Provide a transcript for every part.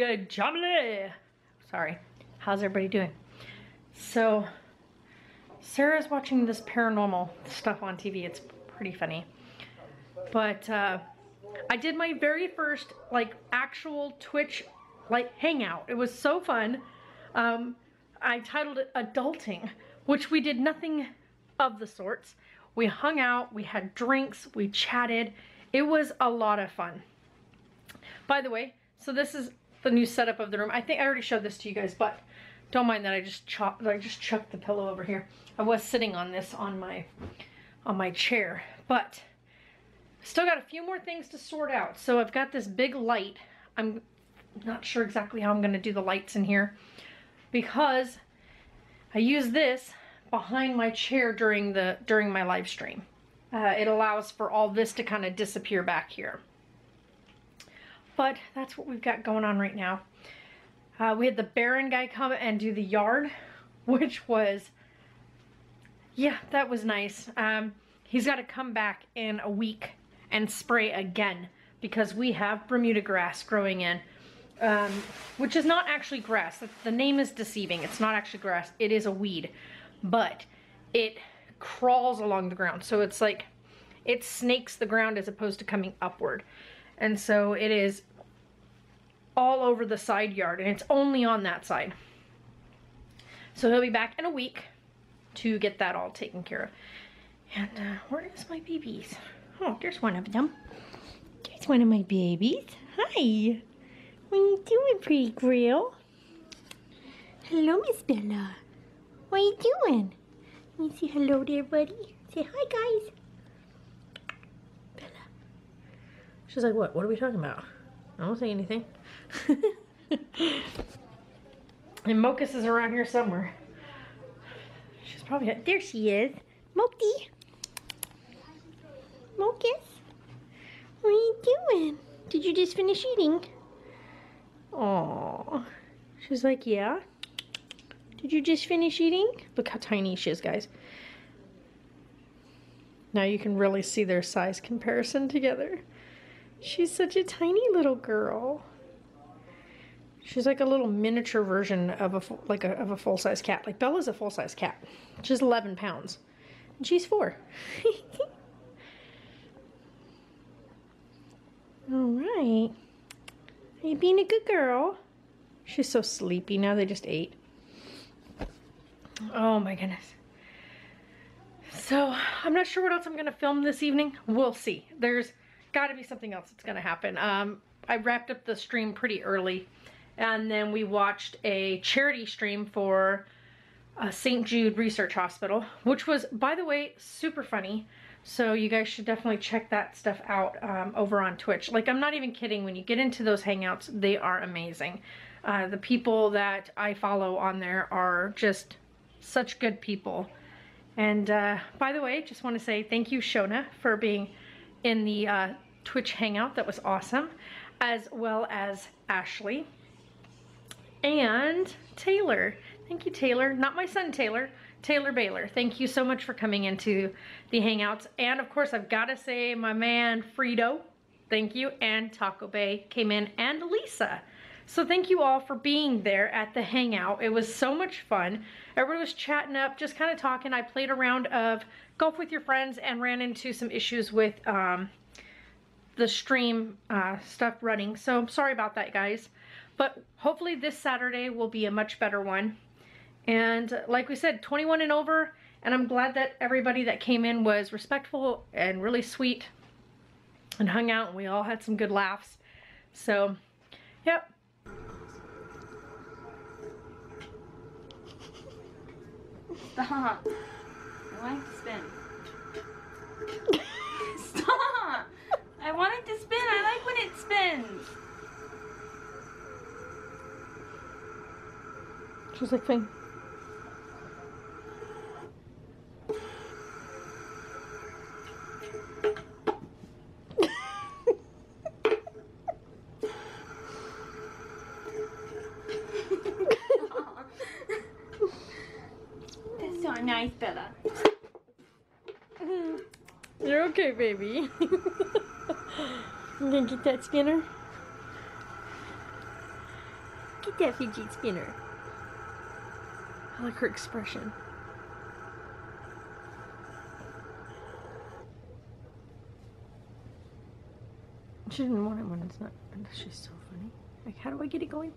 Jamily. Sorry. How's everybody doing? So, Sarah's watching this paranormal stuff on TV. It's pretty funny. But I did my very first like actual Twitch like hangout. It was so fun. I titled it Adulting, which we did nothing of the sorts. We hung out, we had drinks, we chatted. It was a lot of fun. By the way, so this is the new setup of the room. I think I already showed this to you guys, but don't mind that I just chucked the pillow over here. I was sitting on this on my chair, but still got a few more things to sort out. So I've got this big light. I'm not sure exactly how I'm gonna do the lights in here because I use this behind my chair during my live stream. It allows for all this to kind of disappear back here. But that's what we've got going on right now. We had the Baron guy come and do the yard, which was, yeah, that was nice. He's got to come back in a week and spray again because we have Bermuda grass growing in, which is not actually grass. The name is deceiving. It's not actually grass. It is a weed, but it crawls along the ground. So it's like, it snakes the ground as opposed to coming upward. And so it is all over the side yard, and it's only on that side. So he'll be back in a week to get that all taken care of. And where is my babies? Oh, there's one of them. There's one of my babies. Hi. What are you doing, pretty girl? Hello, Miss Bella. What are you doing? Can you say hello there, buddy? Say hi, guys. Bella. She's like, what? What are we talking about? I don't say anything. And Mocus is around here somewhere. She's probably, there she is. Moki. Mocus. What are you doing? Did you just finish eating? Aww. She's like, yeah. Did you just finish eating? Look how tiny she is, guys. Now you can really see their size comparison together. She's such a tiny little girl. She's like a little miniature version of a full-size cat. Like Bella's a full-size cat. She's 11 pounds. And she's 4. Alright. Are you being a good girl? She's so sleepy now. They just ate. Oh my goodness. So, I'm not sure what else I'm going to film this evening. We'll see. There's got to be something else that's going to happen. I wrapped up the stream pretty early. And then we watched a charity stream for St. Jude Research Hospital, which was, by the way, super funny. So you guys should definitely check that stuff out over on Twitch. Like, I'm not even kidding. When you get into those hangouts, they are amazing. The people that I follow on there are just such good people. And by the way, just want to say thank you, Shona, for being in the Twitch hangout. That was awesome. As well as Ashley. And Taylor. Thank you, Taylor. Not my son, Taylor. Taylor Baylor. Thank you so much for coming into the hangouts. And of course, I've got to say my man, Frito. Thank you. And Taco Bay came in. And Lisa. So thank you all for being there at the hangout. It was so much fun. Everybody was chatting up, just kind of talking. I played a round of Golf with Your Friends and ran into some issues with the stream stuff running. So I'm sorry about that, guys. But hopefully this Saturday will be a much better one. And like we said, 21 and over. And I'm glad that everybody that came in was respectful and really sweet and hung out. And we all had some good laughs. So, yep. Stop. I want it to spin. Stop. I want it to spin. I like when it spins. She's like, fine. That's so nice, Bella. You're okay, baby. You gonna get that spinner? Look at that fidget spinner. I like her expression. She didn't want it when it's not. She's so funny. Like, how do I get it going?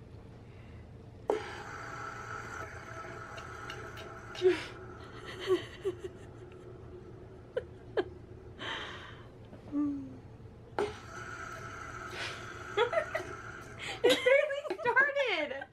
It barely started.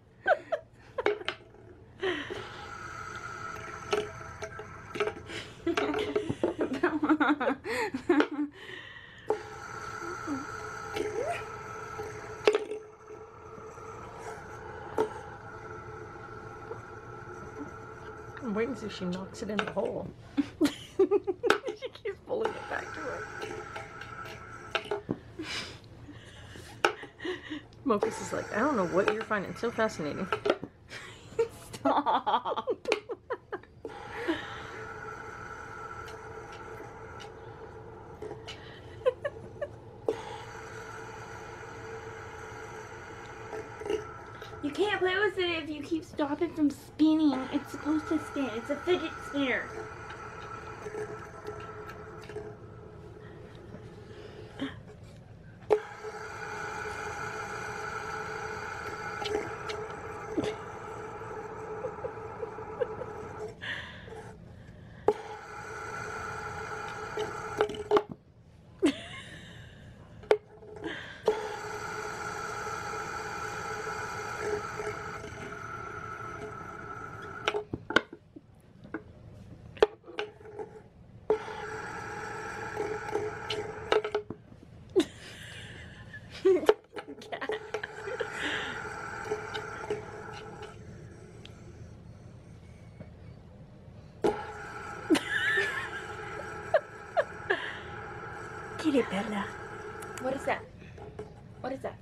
I'm waiting to see if she knocks it in the hole. She keeps pulling it back to her. Mocus is like, I don't know what you're finding so fascinating. Stop. You can't play with it if you keep stopping from spinning. It's supposed to spin. It's a fidget spinner. Get it, Bella. What is that? What is that?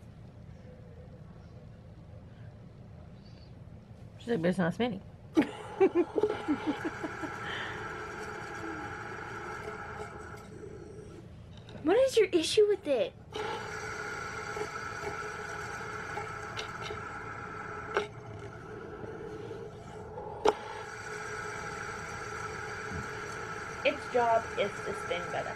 She's like, but it's not spinning. What is your issue with it? Its job is to spin better.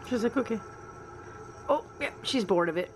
She's like, okay. Oh, yeah, she's bored of it.